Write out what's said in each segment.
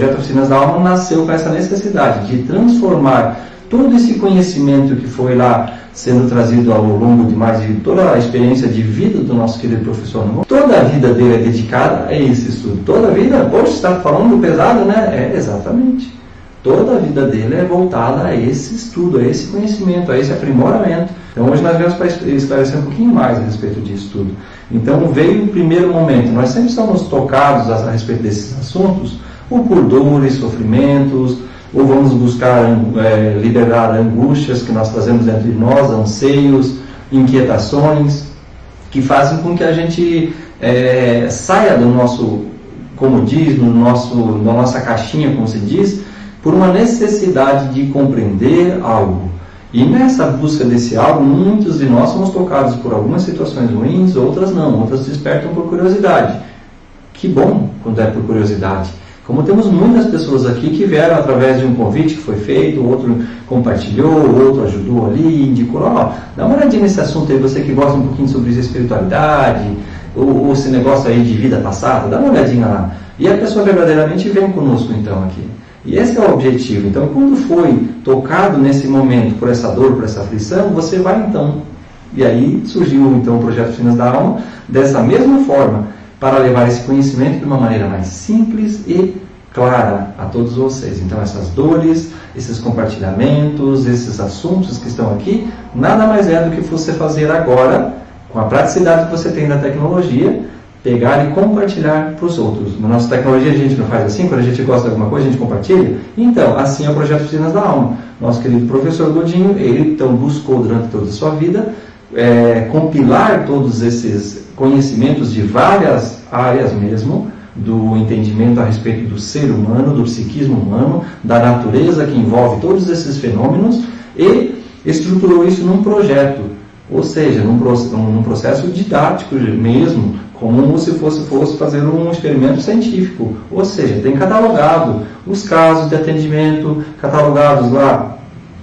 projeto Oficinas da Alma nasceu com essa necessidade de transformar todo esse conhecimento que foi lá sendo trazido ao longo de mais de toda a experiência de vida do nosso querido professor. Toda a vida dele é dedicada a esse estudo. Toda a vida, poxa, está falando pesado, né? É, exatamente. Toda a vida dele é voltada a esse estudo, a esse conhecimento, a esse aprimoramento. Então hoje nós vamos para esclarecer um pouquinho mais a respeito disso tudo. Então veio o primeiro momento. Nós sempre somos tocados a respeito desses assuntos, ou por dores, sofrimentos, ou vamos buscar liberar angústias que nós trazemos dentro de nós, anseios, inquietações, que fazem com que a gente saia do nosso comodismo, da nossa caixinha, como se diz, por uma necessidade de compreender algo. E nessa busca desse algo, muitos de nós somos tocados por algumas situações ruins, outras não, outras despertam por curiosidade. Que bom quando é por curiosidade. Como temos muitas pessoas aqui que vieram através de um convite que foi feito, outro compartilhou, outro ajudou ali, indicou, dá uma olhadinha nesse assunto aí, você que gosta um pouquinho sobre espiritualidade, ou esse negócio aí de vida passada, dá uma olhadinha lá. E a pessoa verdadeiramente vem conosco então aqui. E esse é o objetivo. Então, quando foi tocado nesse momento por essa dor, por essa aflição, você vai então. E aí surgiu então o projeto Oficinas da Alma dessa mesma forma, para levar esse conhecimento de uma maneira mais simples e clara a todos vocês. Então, essas dores, esses compartilhamentos, esses assuntos que estão aqui, nada mais é do que você fazer agora, com a praticidade que você tem da tecnologia, pegar e compartilhar para os outros. Na nossa tecnologia a gente não faz assim, quando a gente gosta de alguma coisa a gente compartilha. Então, assim é o projeto Oficinas da Alma. Nosso querido professor Godinho, ele então buscou durante toda a sua vida compilar todos esses conhecimentos de várias áreas mesmo, do entendimento a respeito do ser humano, do psiquismo humano, da natureza que envolve todos esses fenômenos, e estruturou isso num projeto, ou seja, num processo didático mesmo, como se fosse fazer um experimento científico. Ou seja, tem catalogado os casos de atendimento, catalogados lá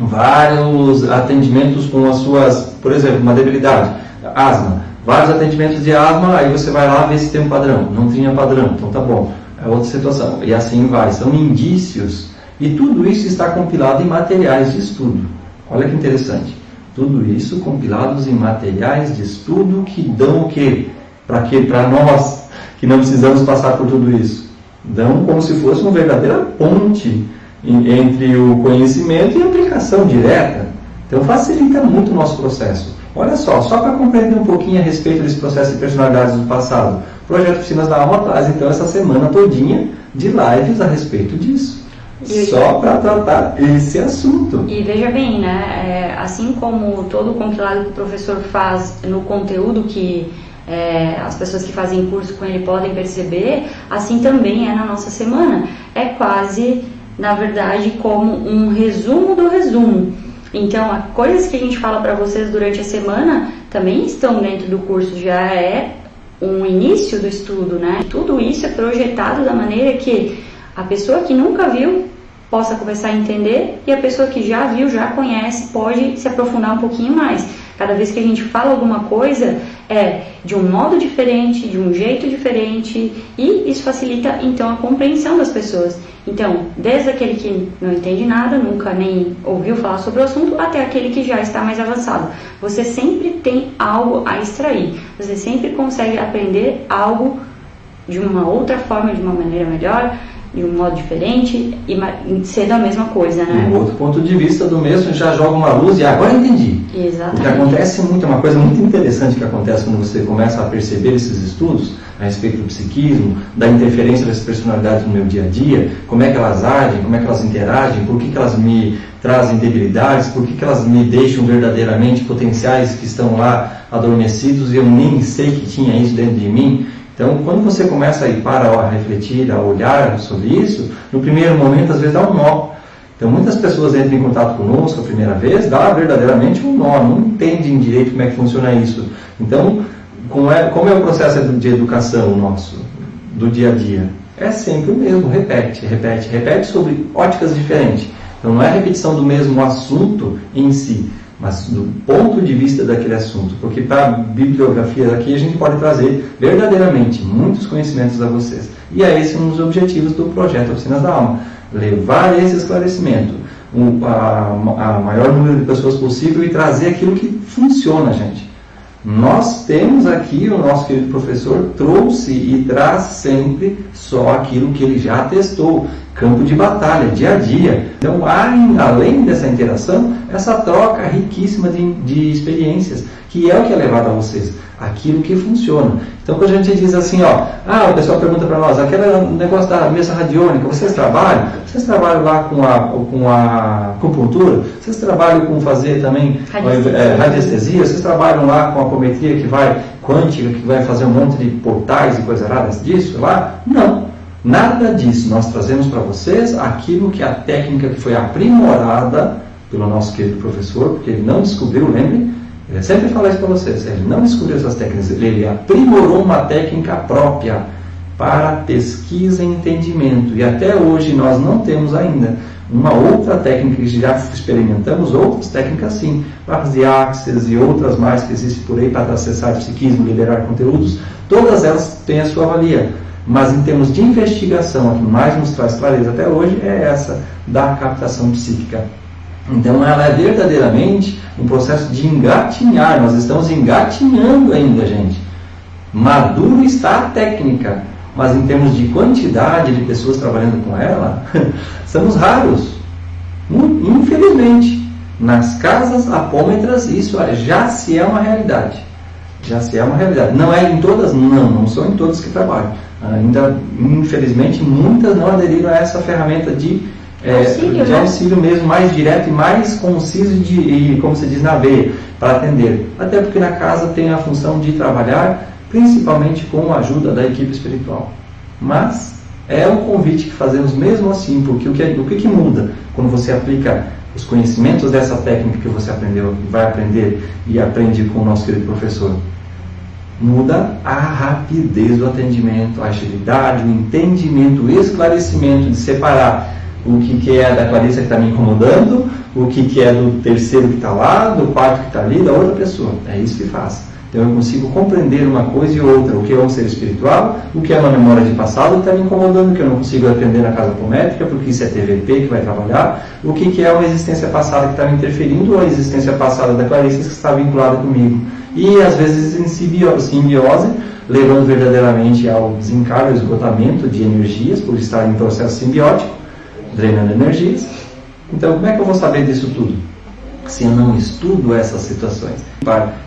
vários atendimentos com as suas, por exemplo, uma debilidade, asma, vários atendimentos de asma, aí você vai lá ver se tem um padrão. Não tinha padrão, então tá bom, é outra situação. E assim vai, são indícios, e tudo isso está compilado em materiais de estudo. Olha que interessante, tudo isso compilados em materiais de estudo que dão o quê? Para nós, que não precisamos passar por tudo isso. Dão como se fosse uma verdadeira ponte entre o conhecimento e a aplicação direta. Então facilita muito o nosso processo. Olha só para compreender um pouquinho a respeito desse processo de personalidades do passado, o Projeto Oficinas da Alma traz então essa semana todinha de lives a respeito disso. Só para tratar esse assunto. E veja bem, né? Assim como todo o compilado que o professor faz no conteúdo que as pessoas que fazem curso com ele podem perceber, assim também é na nossa semana. É quase, na verdade, como um resumo do resumo. Então, as coisas que a gente fala para vocês durante a semana também estão dentro do curso, já é um início do estudo, né? Tudo isso é projetado da maneira que a pessoa que nunca viu possa começar a entender, e a pessoa que já viu, já conhece, pode se aprofundar um pouquinho mais. Cada vez que a gente fala alguma coisa, é de um modo diferente, de um jeito diferente, e isso facilita então a compreensão das pessoas. Então, desde aquele que não entende nada, nunca nem ouviu falar sobre o assunto, até aquele que já está mais avançado. Você sempre tem algo a extrair, você sempre consegue aprender algo de uma outra forma, de uma maneira melhor, de um modo diferente, e sendo a mesma coisa, né? Um outro ponto de vista do mesmo já joga uma luz e agora entendi. Exatamente. O que acontece muito, é uma coisa muito interessante que acontece quando você começa a perceber esses estudos a respeito do psiquismo, da interferência das personalidades no meu dia a dia, como é que elas agem, como é que elas interagem, por que elas me trazem debilidades, por que elas me deixam verdadeiramente potenciais que estão lá adormecidos e eu nem sei que tinha isso dentro de mim. Então, quando você começa a ir para a refletir, a olhar sobre isso, no primeiro momento, às vezes dá um nó. Então, muitas pessoas entram em contato conosco a primeira vez, dá verdadeiramente um nó, não entendem direito como é que funciona isso. Então, como é o processo de educação nosso, do dia a dia? É sempre o mesmo, repete sobre óticas diferentes. Então, não é a repetição do mesmo assunto em si, mas do ponto de vista daquele assunto, porque para a bibliografia aqui a gente pode trazer verdadeiramente muitos conhecimentos a vocês. E é esse um dos objetivos do projeto Oficinas da Alma, levar esse esclarecimento a maior número de pessoas possível e trazer aquilo que funciona, gente. Nós temos aqui, o nosso querido professor trouxe e traz sempre só aquilo que ele já testou, campo de batalha, dia a dia. Então, há, além dessa interação, essa troca riquíssima de experiências, que é o que é levado a vocês, aquilo que funciona. Então, quando a gente diz assim, o pessoal pergunta para nós, aquele negócio da mesa radiônica, vocês trabalham? Vocês trabalham lá com a acupuntura? Vocês trabalham com fazer também radiestesia? Vocês trabalham lá com a apometria quântica, que vai fazer um monte de portais e coisas raras disso lá? Não, nada disso. Nós trazemos para vocês aquilo que a técnica que foi aprimorada pelo nosso querido professor, porque ele não descobriu, lembre, ele sempre fala isso para vocês, ele não descobriu essas técnicas, ele aprimorou uma técnica própria para pesquisa e entendimento. E até hoje nós não temos ainda uma outra técnica, que já experimentamos outras técnicas sim, barras de axis e outras mais que existem por aí para acessar psiquismo, liberar conteúdos, todas elas têm a sua valia. Mas em termos de investigação, a que mais nos traz clareza até hoje é essa da captação psíquica. Então ela é verdadeiramente um processo de engatinhar, nós estamos engatinhando ainda, gente. Maduro está a técnica, mas em termos de quantidade de pessoas trabalhando com ela, somos raros. Infelizmente, nas casas apômetras isso já se é uma realidade. Já se é uma realidade. Não é em todas, não são em todas que trabalham. Ainda, infelizmente, muitas não aderiram a essa ferramenta de auxílio mesmo, mais direto e mais conciso e, como se diz, na veia, para atender. Até porque na casa tem a função de trabalhar principalmente com a ajuda da equipe espiritual. Mas é um convite que fazemos mesmo assim, porque o que muda quando você aplica os conhecimentos dessa técnica que você aprendeu, vai aprender e aprende com o nosso querido professor? Muda a rapidez do atendimento, a agilidade, o entendimento, o esclarecimento de separar o que é da Clarissa que está me incomodando, o que é do terceiro que está lá, do quarto que está ali, da outra pessoa. É isso que faz. Então eu consigo compreender uma coisa e outra, o que é um ser espiritual, o que é uma memória de passado que está me incomodando, que eu não consigo atender na casa apométrica, porque isso é TVP que vai trabalhar, o que é uma existência passada que está me interferindo, ou a existência passada da Clarissa que está vinculada comigo. E às vezes em simbiose, levando verdadeiramente ao desencargo, ao esgotamento de energias, por estar em processo simbiótico, drenando energias. Então, como é que eu vou saber disso tudo? Se eu não estudo essas situações.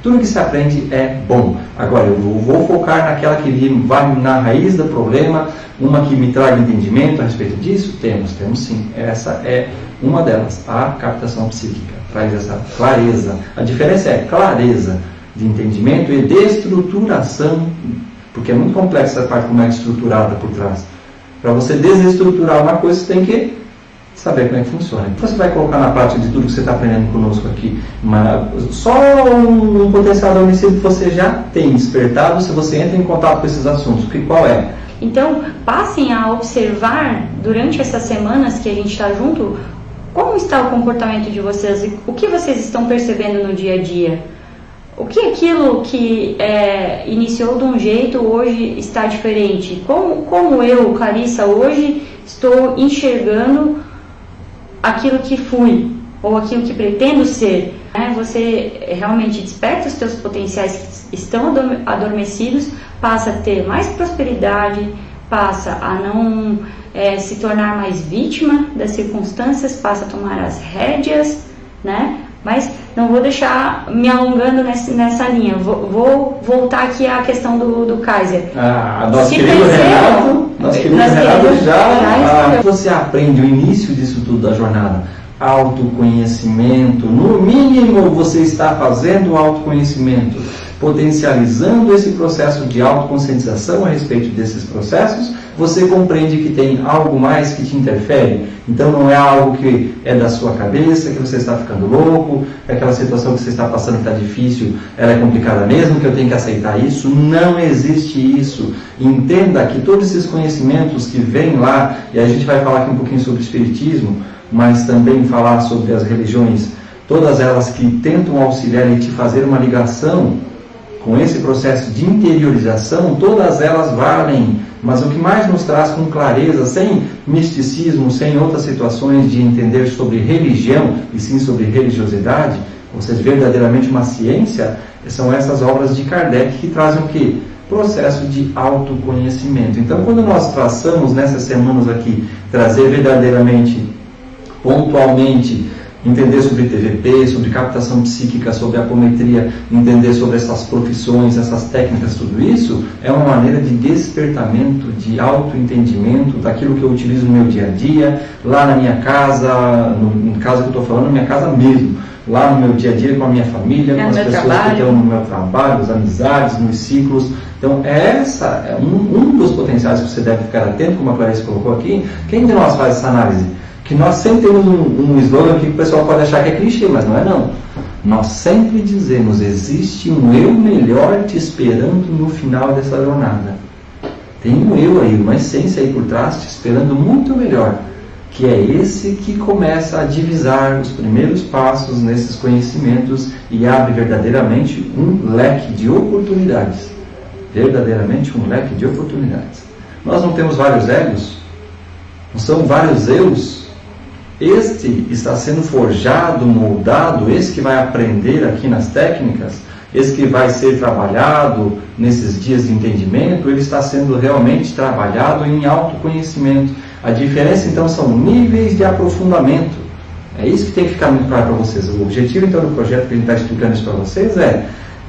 Tudo que se aprende é bom. Agora, eu vou focar naquela que vai na raiz do problema, uma que me traga entendimento a respeito disso? Temos sim. Essa é uma delas, a captação psíquica. Traz essa clareza. A diferença é clareza de entendimento e de estruturação, porque é muito complexa essa parte como é estruturada por trás. Para você desestruturar uma coisa, você tem que saber como é que funciona. Você vai colocar na prática de tudo que você está aprendendo conosco aqui. Só um potencial de homicídio que você já tem despertado se você entra em contato com esses assuntos. Qual é? Então, passem a observar durante essas semanas que a gente está junto, como está o comportamento de vocês e o que vocês estão percebendo no dia a dia. O que aquilo que iniciou de um jeito hoje está diferente? Como eu, Clarissa, hoje estou enxergando aquilo que fui ou aquilo que pretendo ser? Você realmente desperta os teus potenciais que estão adormecidos, passa a ter mais prosperidade, passa a não se tornar mais vítima das circunstâncias, passa a tomar as rédeas, né? Mas não vou deixar me alongando nessa linha. Vou voltar aqui à questão do Kaiser. Nosso querido Renato já você aprende o início disso tudo da jornada. Autoconhecimento. No mínimo você está fazendo autoconhecimento, potencializando esse processo de autoconscientização a respeito desses processos. Você compreende que tem algo mais que te interfere. Então não é algo que é da sua cabeça, que você está ficando louco, é aquela situação que você está passando que está difícil, ela é complicada mesmo, que eu tenho que aceitar isso. Não existe isso. Entenda que todos esses conhecimentos que vêm lá, e a gente vai falar aqui um pouquinho sobre o espiritismo, mas também falar sobre as religiões todas elas que tentam auxiliar e te fazer uma ligação com esse processo de interiorização, todas elas valem, mas o que mais nos traz com clareza, sem misticismo, sem outras situações de entender sobre religião, e sim sobre religiosidade, ou seja, verdadeiramente uma ciência, são essas obras de Kardec que trazem o quê? Processo de autoconhecimento. Então, quando nós traçamos nessas semanas aqui, trazer verdadeiramente, pontualmente, entender sobre TVP, sobre captação psíquica, sobre apometria, entender sobre essas profissões, essas técnicas, tudo isso, é uma maneira de despertamento, de autoentendimento daquilo que eu utilizo no meu dia a dia, lá na minha casa, no caso que eu estou falando, na minha casa mesmo, lá no meu dia a dia com a minha família, com as pessoas que estão no meu trabalho, as amizades, nos ciclos. Então, essa é um dos potenciais que você deve ficar atento, como a Clarice colocou aqui. Quem de nós faz essa análise? Que nós sempre temos um slogan aqui que o pessoal pode achar que é clichê, mas não é não. Nós sempre dizemos, existe um eu melhor te esperando no final dessa jornada. Tem um eu aí, uma essência aí por trás te esperando muito melhor, que é esse que começa a divisar os primeiros passos nesses conhecimentos e abre verdadeiramente um leque de oportunidades. Verdadeiramente um leque de oportunidades. Nós não temos vários egos, não são vários eus. Este está sendo forjado, moldado, esse que vai aprender aqui nas técnicas, esse que vai ser trabalhado nesses dias de entendimento, ele está sendo realmente trabalhado em autoconhecimento. A diferença então são níveis de aprofundamento. É isso que tem que ficar muito claro para vocês. O objetivo então do projeto que a gente está explicando isso para vocês é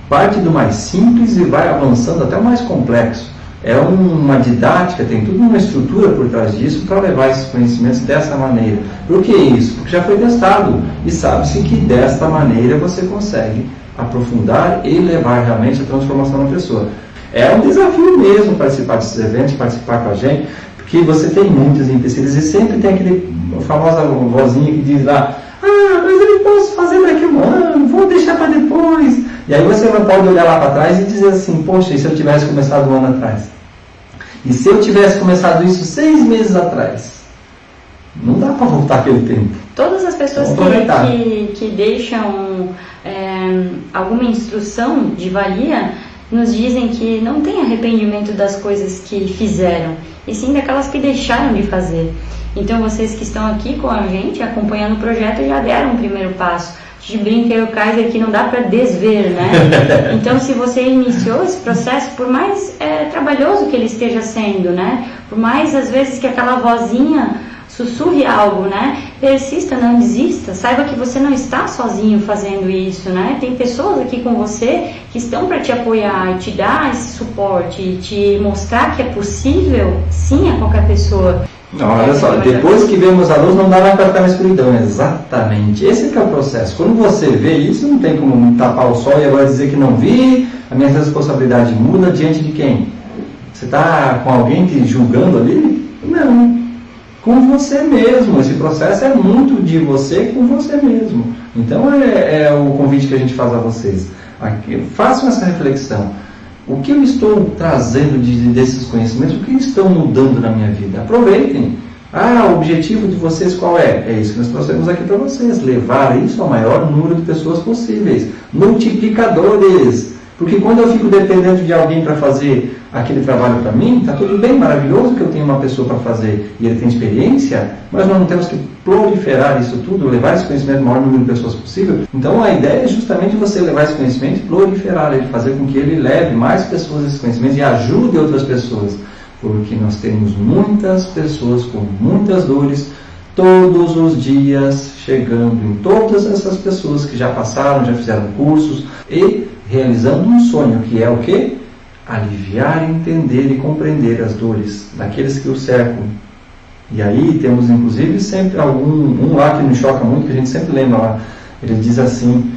parte do mais simples e vai avançando até o mais complexo. É uma didática, tem tudo uma estrutura por trás disso para levar esses conhecimentos dessa maneira. Por que isso? Porque já foi testado e sabe-se que desta maneira você consegue aprofundar e levar realmente a transformação na pessoa. É um desafio mesmo participar desses eventos, participar com a gente, porque você tem muitos empecilhos e sempre tem aquele famosa vozinha que diz lá: ah, mas eu não posso fazer daqui a um ano, vou deixar para depois. E aí você não pode olhar lá para trás e dizer assim: poxa, e se eu tivesse começado um ano atrás? E se eu tivesse começado isso 6 meses atrás? Não dá para voltar aquele tempo. Todas as pessoas que deixam alguma instrução de valia nos dizem que não tem arrependimento das coisas que fizeram, e sim daquelas que deixaram de fazer. Então vocês que estão aqui com a gente, acompanhando o projeto, já deram o primeiro passo. A gente brinca e o Kaiser que não dá para desver, né? Então, se você iniciou esse processo, por mais trabalhoso que ele esteja sendo, né? Por mais, às vezes, que aquela vozinha sussurre algo, né? Persista, não desista. Saiba que você não está sozinho fazendo isso, né? Tem pessoas aqui com você que estão para te apoiar e te dar esse suporte e te mostrar que é possível, sim, a qualquer pessoa. Não, olha só, depois que vemos a luz não dá mais para ficar na escuridão, exatamente, esse que é o processo. Quando você vê isso, não tem como tapar o sol e agora dizer que não vi, a minha responsabilidade muda diante de quem? Você está com alguém te julgando ali? Não, com você mesmo, esse processo é muito de você com você mesmo. Então é o convite que a gente faz a vocês, façam essa reflexão. O que eu estou trazendo desses conhecimentos? O que estão mudando na minha vida? Aproveitem. O objetivo de vocês qual é? É isso que nós trouxemos aqui para vocês. Levar isso ao maior número de pessoas possíveis. Multiplicadores. Porque quando eu fico dependendo de alguém para fazer aquele trabalho para mim, está tudo bem, maravilhoso que eu tenho uma pessoa para fazer e ele tem experiência, mas nós não temos que proliferar isso tudo, levar esse conhecimento ao maior número de pessoas possível. Então a ideia é justamente você levar esse conhecimento e proliferar ele, fazer com que ele leve mais pessoas esse conhecimento e ajude outras pessoas. Porque nós temos muitas pessoas com muitas dores todos os dias chegando em todas essas pessoas que já passaram, já fizeram cursos e realizando um sonho, que é o quê? Aliviar, entender e compreender as dores daqueles que o cercam. E aí temos inclusive sempre um lá que nos choca muito, que a gente sempre lembra lá. Ele diz assim: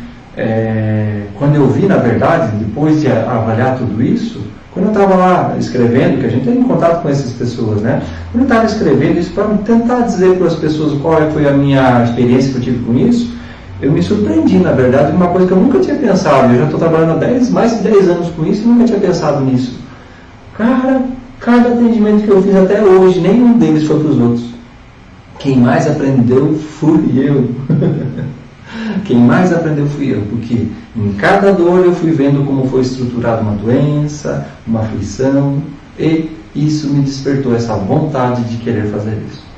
quando eu vi, na verdade, depois de avaliar tudo isso, quando eu estava lá escrevendo, que a gente tem contato com essas pessoas, né? Quando eu estava escrevendo isso para tentar dizer para as pessoas qual foi a minha experiência que eu tive com isso, eu me surpreendi, na verdade, de uma coisa que eu nunca tinha pensado. Eu já estou trabalhando há mais de 10 anos com isso e nunca tinha pensado nisso. Cara, cada atendimento que eu fiz até hoje, nenhum deles foi para os outros. Quem mais aprendeu fui eu. Quem mais aprendeu fui eu, porque em cada dor eu fui vendo como foi estruturada uma doença, uma aflição, e isso me despertou essa vontade de querer fazer isso.